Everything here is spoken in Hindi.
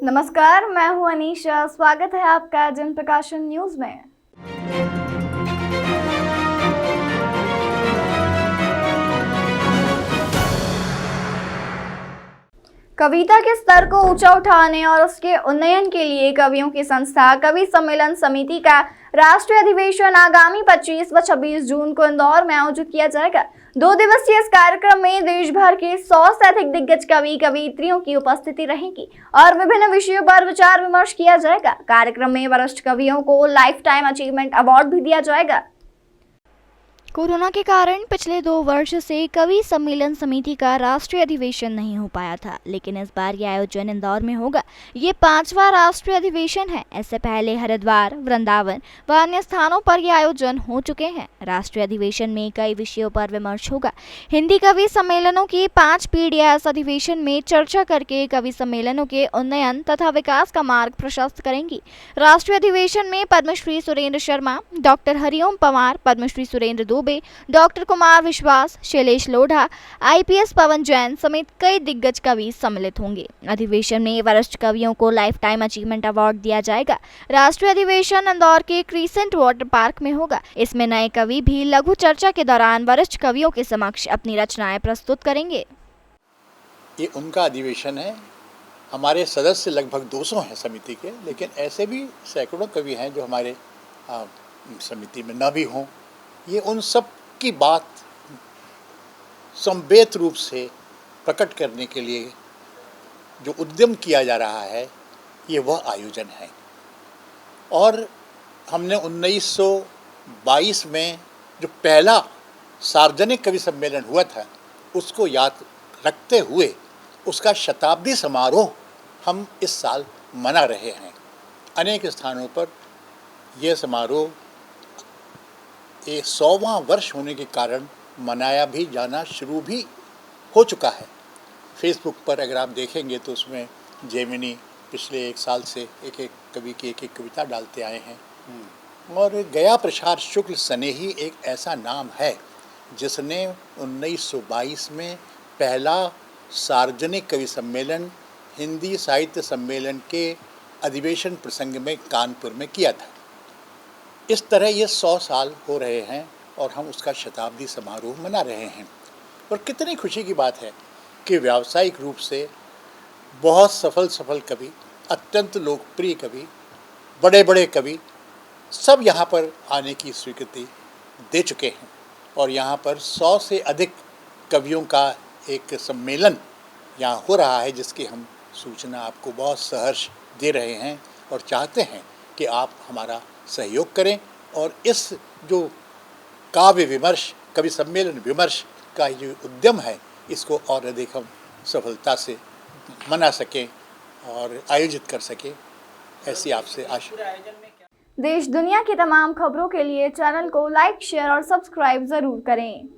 नमस्कार, मैं हूं अनीशा। स्वागत है आपका जन प्रकाशन न्यूज में। कविता के स्तर को ऊंचा उठाने और उसके उन्नयन के लिए कवियों की संस्था कवि सम्मेलन समिति का राष्ट्रीय अधिवेशन आगामी 25 व 26 जून को इंदौर में आयोजित किया जाएगा। 2 दिवसीय इस कार्यक्रम में देश भर के 100 से अधिक दिग्गज कवि कवयित्रियों की उपस्थिति रहेगी और विभिन्न विषयों पर विचार विमर्श किया जाएगा। कार्यक्रम में वरिष्ठ कवियों को लाइफ टाइम अचीवमेंट अवार्ड भी दिया जाएगा। कोरोना के कारण पिछले 2 वर्ष से कवि सम्मेलन समिति का राष्ट्रीय अधिवेशन नहीं हो पाया था, लेकिन इस बार यह आयोजन इंदौर में होगा। ये 5वां राष्ट्रीय अधिवेशन है। इससे पहले हरिद्वार, वृंदावन व अन्य स्थानों पर यह आयोजन हो चुके हैं। राष्ट्रीय अधिवेशन में कई विषयों पर विमर्श होगा। हिंदी कवि सम्मेलनों की 5 पीढ़ियां इस अधिवेशन में चर्चा करके कवि सम्मेलनों के उन्नयन तथा विकास का मार्ग प्रशस्त करेंगी। राष्ट्रीय अधिवेशन में पद्मश्री सुरेंद्र शर्मा, डॉक्टर हरिओम पंवार, पद्मश्री सुरेंद्र दुबे, डॉक्टर कुमार विश्वास, शैलेश लोढ़ा, IPS पवन जैन समेत कई दिग्गज कवि सम्मिलित होंगे। अधिवेशन में वरिष्ठ कवियों को लाइफ टाइम अचीवमेंट अवार्ड दिया जाएगा। राष्ट्रीय अधिवेशन इंदौर के क्रीसेंट वाटर पार्क में होगा। इसमें नए कवि भी लघु चर्चा के दौरान वरिष्ठ कवियों के समक्ष अपनी रचनाएं प्रस्तुत करेंगे। ये उनका अधिवेशन है। हमारे सदस्य लगभग 200 हैं समिति के, लेकिन ऐसे भी सैकड़ों कवि हैं जो हमारे समिति में न भी हों। ये उन सब की बात संवेद रूप से प्रकट करने के लिए जो उद्यम किया जा रहा है, ये वह आयोजन है। और हमने 1922 में जो पहला सार्वजनिक कवि सम्मेलन हुआ था, उसको याद रखते हुए उसका शताब्दी समारोह हम इस साल मना रहे हैं। अनेक स्थानों पर यह समारोह 100वां वर्ष होने के कारण मनाया भी जाना शुरू भी हो चुका है। फेसबुक पर अगर आप देखेंगे तो उसमें जेमिनी पिछले 1 साल से एक कवि की एक कविता डालते आए हैं। और गया प्रसाद शुक्ल स्नेही एक ऐसा नाम है जिसने 1922 में पहला सार्वजनिक कवि सम्मेलन हिंदी साहित्य सम्मेलन के अधिवेशन प्रसंग में कानपुर में किया था। इस तरह ये 100 साल हो रहे हैं और हम उसका शताब्दी समारोह मना रहे हैं। और कितनी खुशी की बात है कि व्यावसायिक रूप से बहुत सफल कवि, अत्यंत लोकप्रिय कवि, बड़े बड़े कवि सब यहाँ पर आने की स्वीकृति दे चुके हैं। और यहाँ पर 100 से अधिक कवियों का एक सम्मेलन यहाँ हो रहा है, जिसकी हम सूचना आपको बहुत सहर्ष दे रहे हैं और चाहते हैं कि आप हमारा सहयोग करें और इस जो काव्य विमर्श, कवि सम्मेलन विमर्श का जो उद्यम है, इसको और अधिक हम सफलता से मना सकें और आयोजित कर सकें, ऐसी आपसे आशा। देश दुनिया की तमाम खबरों के लिए चैनल को लाइक, शेयर और सब्सक्राइब जरूर करें।